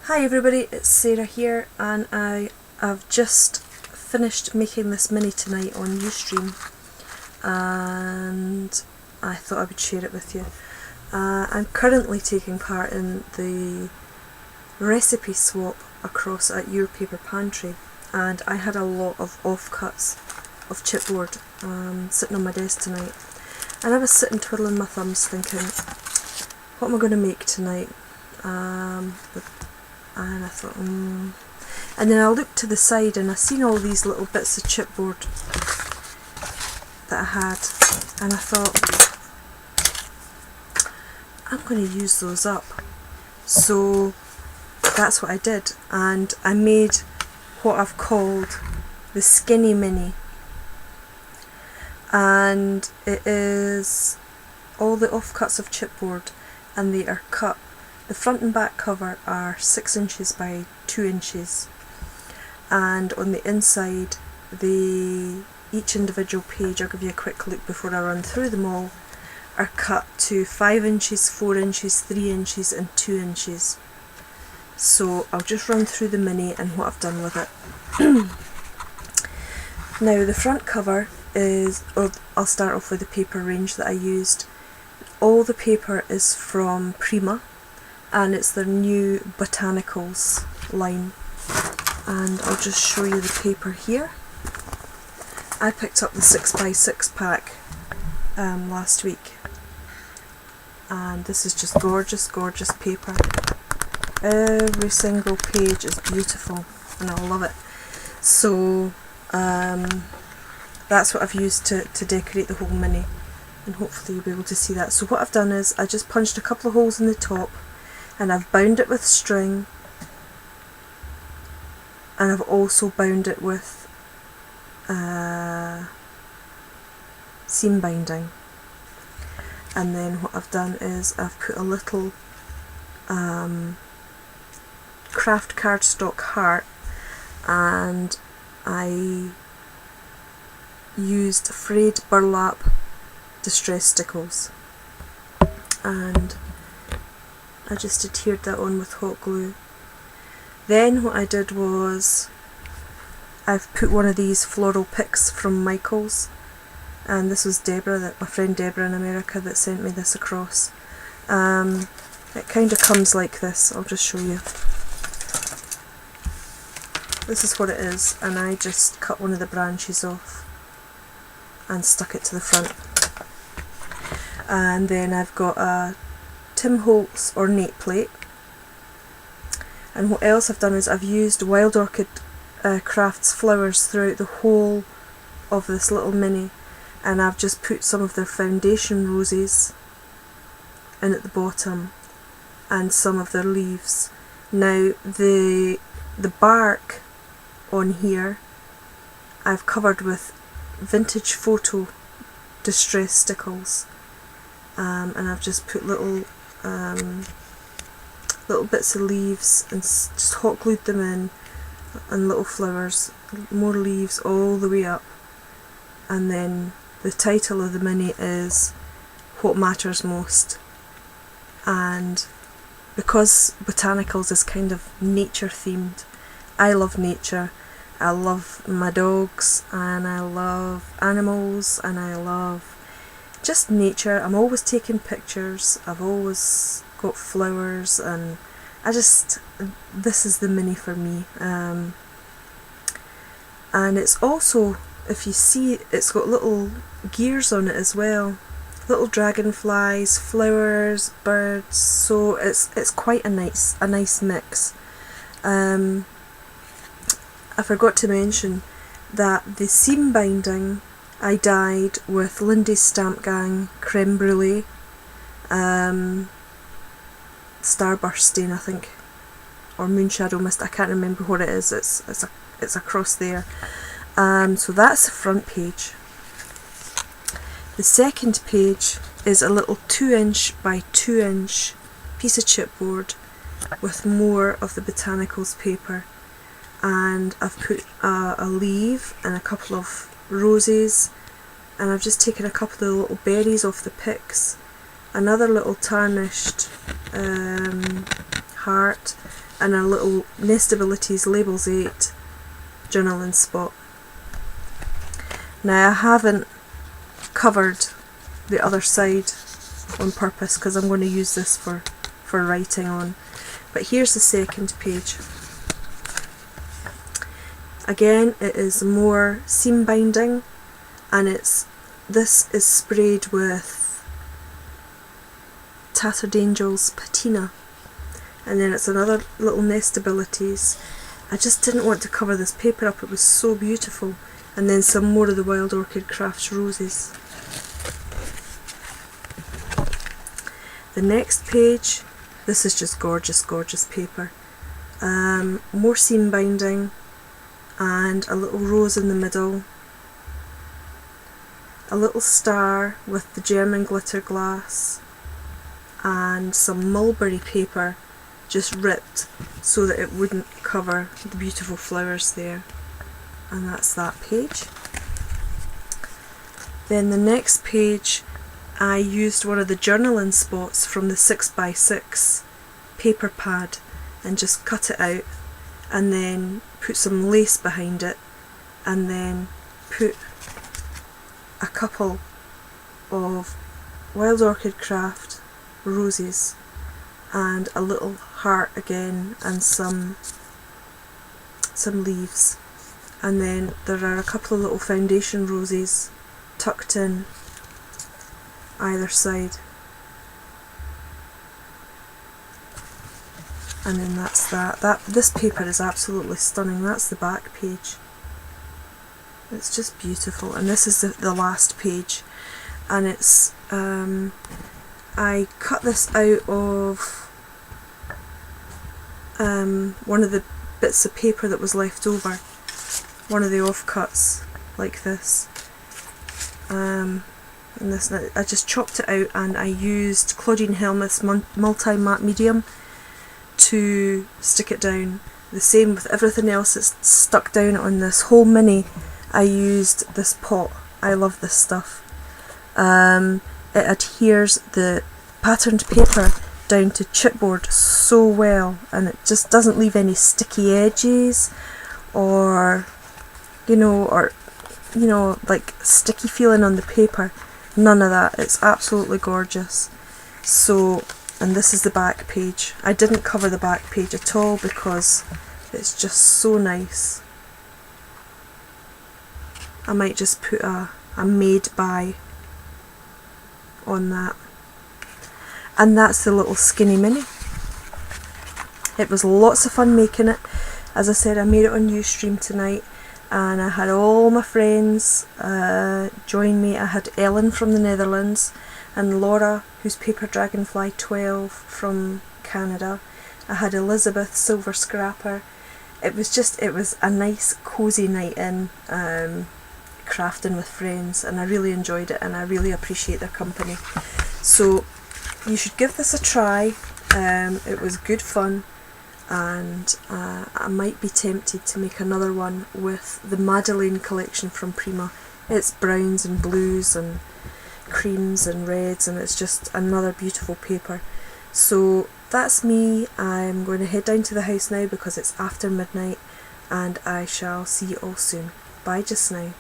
Hi everybody, it's Sarah here, and I have just finished making this mini tonight on Ustream, and I thought I would share it with you. I'm currently taking part in the recipe swap across at Your Paper Pantry, and I had a lot of offcuts of chipboard sitting on my desk tonight, and I was sitting twiddling my thumbs thinking, what am I going to make tonight? And I thought, and then I looked to the side and I seen all these little bits of chipboard that I had, and I thought, I'm going to use those up. So that's what I did, and I made what I've called the Skinny Mini, and it is all the offcuts of chipboard, and they are cut. The front and back cover are 6 inches by 2 inches, and on the inside, each individual page, I'll give you a quick look before I run through them all, are cut to 5 inches, 4 inches, 3 inches and 2 inches. So I'll just run through the mini and what I've done with it. Now the front cover is, I'll start off with the paper range that I used. All the paper is from Prima, and it's their new Botanicals line, and I'll just show you the paper here. I picked up the 6x6 pack last week, and this is just gorgeous paper. Every single page is beautiful and I love it. So that's what I've used to decorate the whole mini, and hopefully you'll be able to see that. So what I've done is I just punched a couple of holes in the top, and I've bound it with string, and I've also bound it with seam binding. And then what I've done is I've put a little craft cardstock heart, and I used frayed burlap distress stickles, and I just adhered that on with hot glue. Then what I did was I've put one of these floral picks from Michaels, and this was Deborah, my friend Deborah in America, that sent me this across. It kind of comes like this. I'll just show you. This is what it is, and I just cut one of the branches off and stuck it to the front. And then I've got a Tim Holtz ornate plate, and what else I've done is I've used Wild Orchid Crafts flowers throughout the whole of this little mini, and I've just put some of their foundation roses in at the bottom and some of their leaves. Now the bark on here I've covered with vintage photo distress stickles, and I've just put little bits of leaves and just hot glued them in, and little flowers, more leaves all the way up. And then the title of the mini is What Matters Most, and because Botanicals is kind of nature themed, I love nature. I love my dogs, and I love animals, and I love just nature. I'm always taking pictures, I've always got flowers, and this is the mini for me. And it's also, if you see, it's got little gears on it as well, little dragonflies, flowers, birds, so it's quite a nice mix. I forgot to mention that the seam binding I dyed with Lindy's Stamp Gang Creme Brulee Starburst stain, I think, or Moonshadow Mist, I can't remember what it is. It's across there. So that's the front page. The second page is a little 2 inch by 2 inch piece of chipboard with more of the Botanicals paper, and I've put a leaf and a couple of roses, and I've just taken a couple of the little berries off the picks, another little tarnished heart, and a little Nestabilities Labels 8 journaling spot. Now I haven't covered the other side on purpose because I'm going to use this for writing on. But here's the second page. Again, it is more seam binding, and this is sprayed with Tattered Angels patina, and then it's another little Nestabilities. I just didn't want to cover this paper up, it was so beautiful. And then some more of the Wild Orchid Crafts roses. The next page, this is just gorgeous, gorgeous paper. More seam binding and a little rose in the middle. A little star with the German glitter glass and some mulberry paper just ripped so that it wouldn't cover the beautiful flowers there. And that's that page. Then the next page, I used one of the journaling spots from the 6x6 paper pad and just cut it out, and then put some lace behind it, and then put a couple of Wild Orchid Craft roses and a little heart again, and some leaves. And then there are a couple of little foundation roses tucked in either side. And then that's that. This paper is absolutely stunning. That's the back page. It's just beautiful. And this is the last page. And it's I cut this out of one of the bits of paper that was left over. One of the offcuts, like this. And this, I just chopped it out, and I used Claudine Helmuth's multi-matte medium to stick it down. The same with everything else that's stuck down on this whole mini. I used this pot. I love this stuff. It adheres the patterned paper down to chipboard so well, and it just doesn't leave any sticky edges or like sticky feeling on the paper. None of that. It's absolutely gorgeous. So, and this is the back page. I didn't cover the back page at all because it's just so nice. I might just put a made by on that. And that's the little skinny mini. It was lots of fun making it. As I said, I made it on Ustream tonight, and I had all my friends join me. I had Ellen from the Netherlands, and Laura, who's Paper Dragonfly 12 from Canada. I had Elizabeth, Silver Scrapper. It was a nice cosy night in, crafting with friends, and I really enjoyed it, and I really appreciate their company. So you should give this a try. It was good fun, and I might be tempted to make another one with the Madeleine collection from Prima. It's browns and blues and creams and reds, and it's just another beautiful paper. So that's me. I'm going to head down to the house now because it's after midnight, and I shall see you all soon. Bye just now.